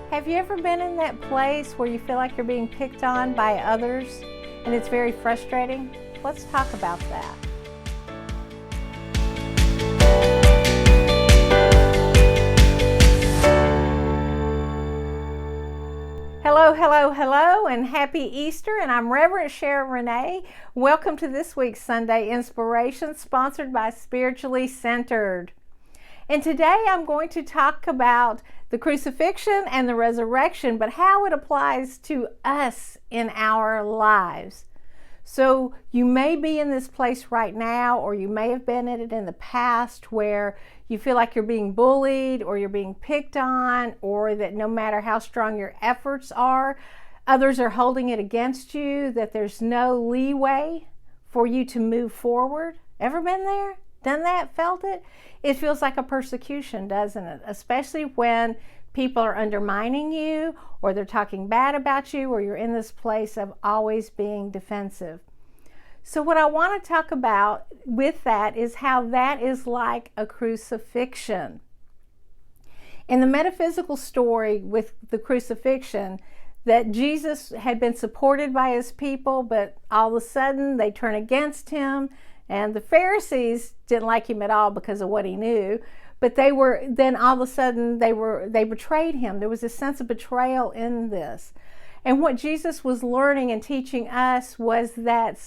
Have you ever been in that place where you feel like you're being picked on by others and it's very frustrating? Let's talk about that. Hello, and happy Easter. And I'm Reverend Sharon Renae. Welcome to this week's Sunday Inspiration, sponsored by Spiritually Centered. And today I'm going to talk about the crucifixion and the resurrection, but how it applies to us in our lives. So you may be in this place right now, or you may have been in it in the past, where you feel like you're being bullied or you're being picked on, or that no matter how strong your efforts are, others are holding it against you, that there's no leeway for you to move forward. Ever been there? Done that? Felt it? It feels like a persecution, doesn't it? Especially when people are undermining you, or they're talking bad about you, or you're in this place of always being defensive. So what I want to talk about with that is how that is like a crucifixion. In the metaphysical story with the crucifixion, that Jesus had been supported by his people, but all of a sudden they turn against him. And the Pharisees didn't like him at all because of what he knew. But then all of a sudden they betrayed him. There was a sense of betrayal in this. And what Jesus was learning and teaching us was that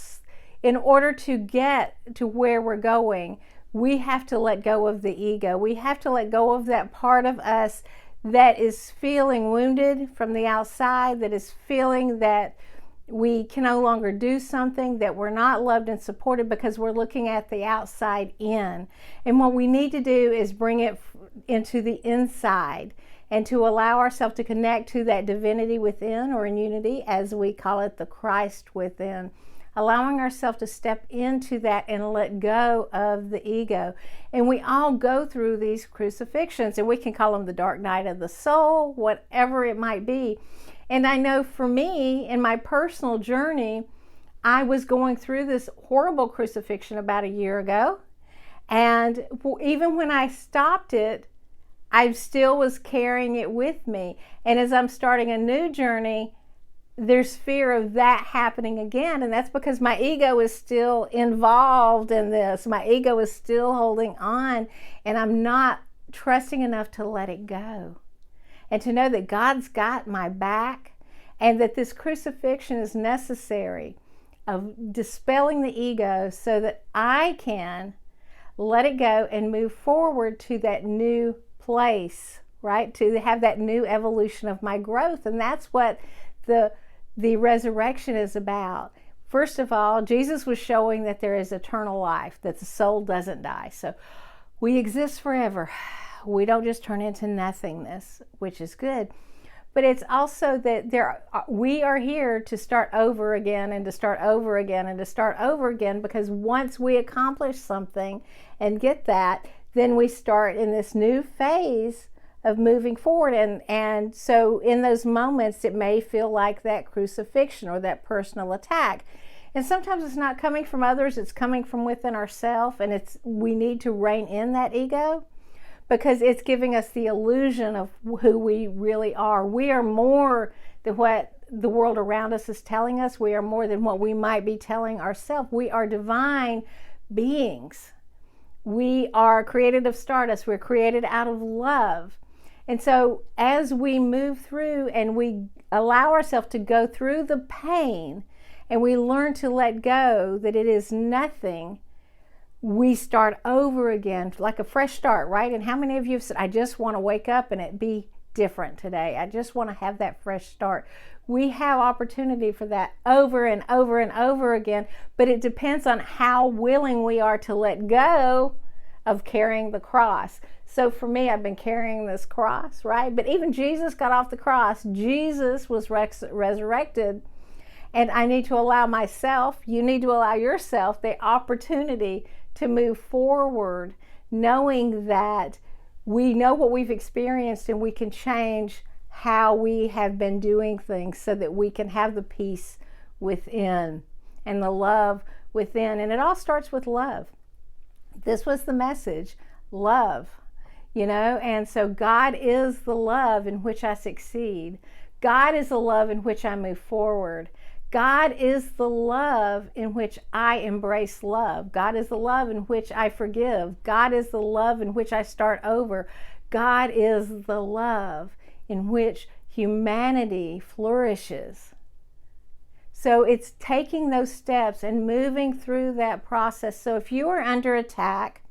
in order to get to where we're going, we have to let go of the ego. We have to let go of that part of us that is feeling wounded from the outside, that is feeling that we can no longer do something, that we're not loved and supported because we're looking at the outside in. And what we need to do is bring it into the inside and to allow ourselves to connect to that divinity within, or in unity, as we call it, the Christ within. Allowing ourselves to step into that and let go of the ego. And we all go through these crucifixions, and we can call them the dark night of the soul, whatever it might be. And I know for me, in my personal journey, I was going through this horrible crucifixion about a year ago. And even when I stopped it, I still was carrying it with me. And as I'm starting a new journey, there's fear of that happening again. And that's because my ego is still involved in this. My ego is still holding on, and I'm not trusting enough to let it go. And to know that God's got my back, and that this crucifixion is necessary of dispelling the ego so that I can let it go and move forward to that new place, right? To have that new evolution of my growth. And that's what the resurrection is about. First of all, Jesus was showing that there is eternal life, that the soul doesn't die. So we exist forever. We don't just turn into nothingness, which is good. But it's also that we are here to start over again, and to start over again, and to start over again, because once we accomplish something and get that, then we start in this new phase of moving forward. And so in those moments, it may feel like that crucifixion or that personal attack. And sometimes it's not coming from others, it's coming from within ourselves, and we need to rein in that ego, because it's giving us the illusion of who we really are. We are more than what the world around us is telling us. We are more than what we might be telling ourselves. We are divine beings. We are created of stardust. We're created out of love. And so as we move through and we allow ourselves to go through the pain, and we learn to let go, that it is nothing, we start over again, like a fresh start, right? And how many of you have said, I just want to wake up and it be different today. I just want to have that fresh start. We have opportunity for that over and over and over again, but it depends on how willing we are to let go of carrying the cross. So for me, I've been carrying this cross, right? But even Jesus got off the cross. Jesus was resurrected. And I need to allow myself, you need to allow yourself the opportunity to move forward, knowing that we know what we've experienced, and we can change how we have been doing things so that we can have the peace within and the love within. And it all starts with love. This was the message, love. And so God is the love in which I succeed. God is the love in which I move forward. God is the love in which I embrace love. God is the love in which I forgive. God is the love in which I start over. God is the love in which humanity flourishes. So it's taking those steps and moving through that process. So if you are under attack,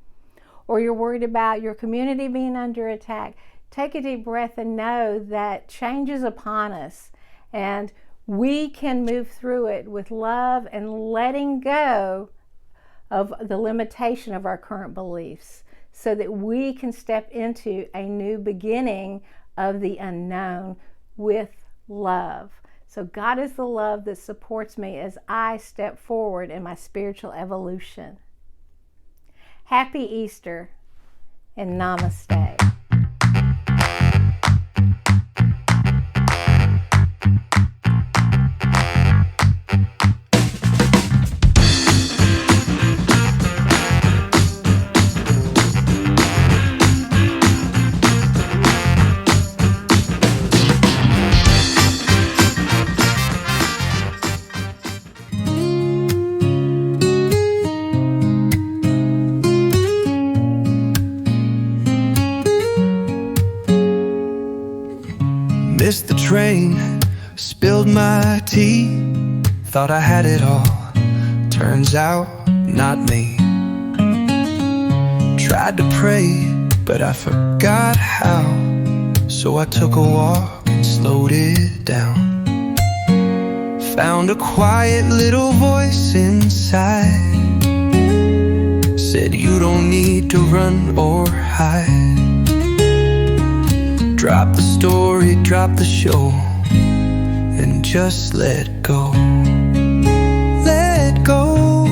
or you're worried about your community being under attack, take a deep breath and know that change is upon us. And we can move through it with love and letting go of the limitation of our current beliefs so that we can step into a new beginning of the unknown with love. So God is the love that supports me as I step forward in my spiritual evolution. Happy Easter and namaste. Missed the train, spilled my tea, thought I had it all, turns out not me. Tried to pray, but I forgot how, so I took a walk and slowed it down. Found a quiet little voice inside, said you don't need to run or hide. Drop the story, drop the show, and just let go. Let go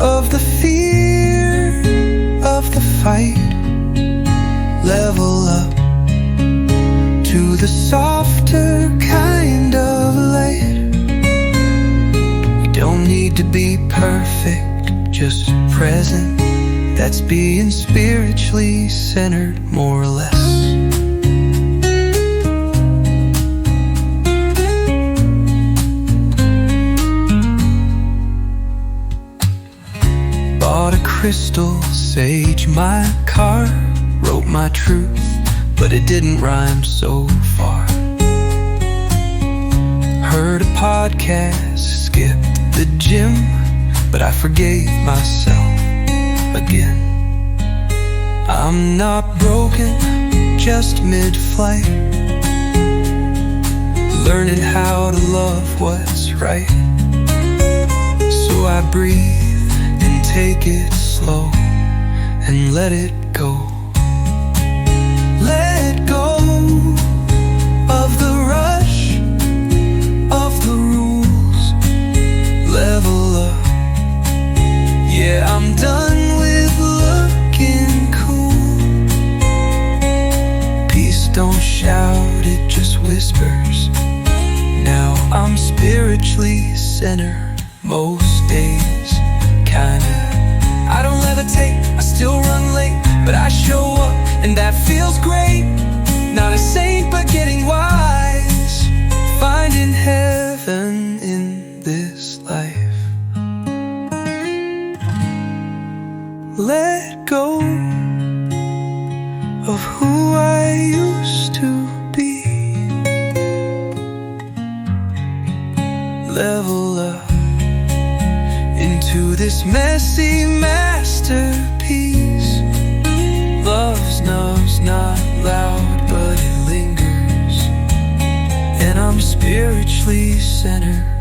of the fear of the fight. Level up to the softer kind of light. You don't need to be perfect, just present. That's being spiritually centered, more or less. Bought a crystal sage, my car, wrote my truth, but it didn't rhyme so far. Heard a podcast, skipped the gym, but I forgave myself again. I'm not broken, just mid-flight, learning how to love what's right. So I breathe, take it slow and let it go. Let go of the rush of the rules. Level up. Yeah, I'm done with looking cool. Peace don't shout, it just whispers. Now I'm spiritually centered most days, kinda. I don't levitate, I still run late, but I show up, and that feels great. Not a saint, but getting wise, finding heaven in this life. Let go of who I used to be. Level up into this messy masterpiece. Love's not loud, but it lingers, and I'm spiritually centered.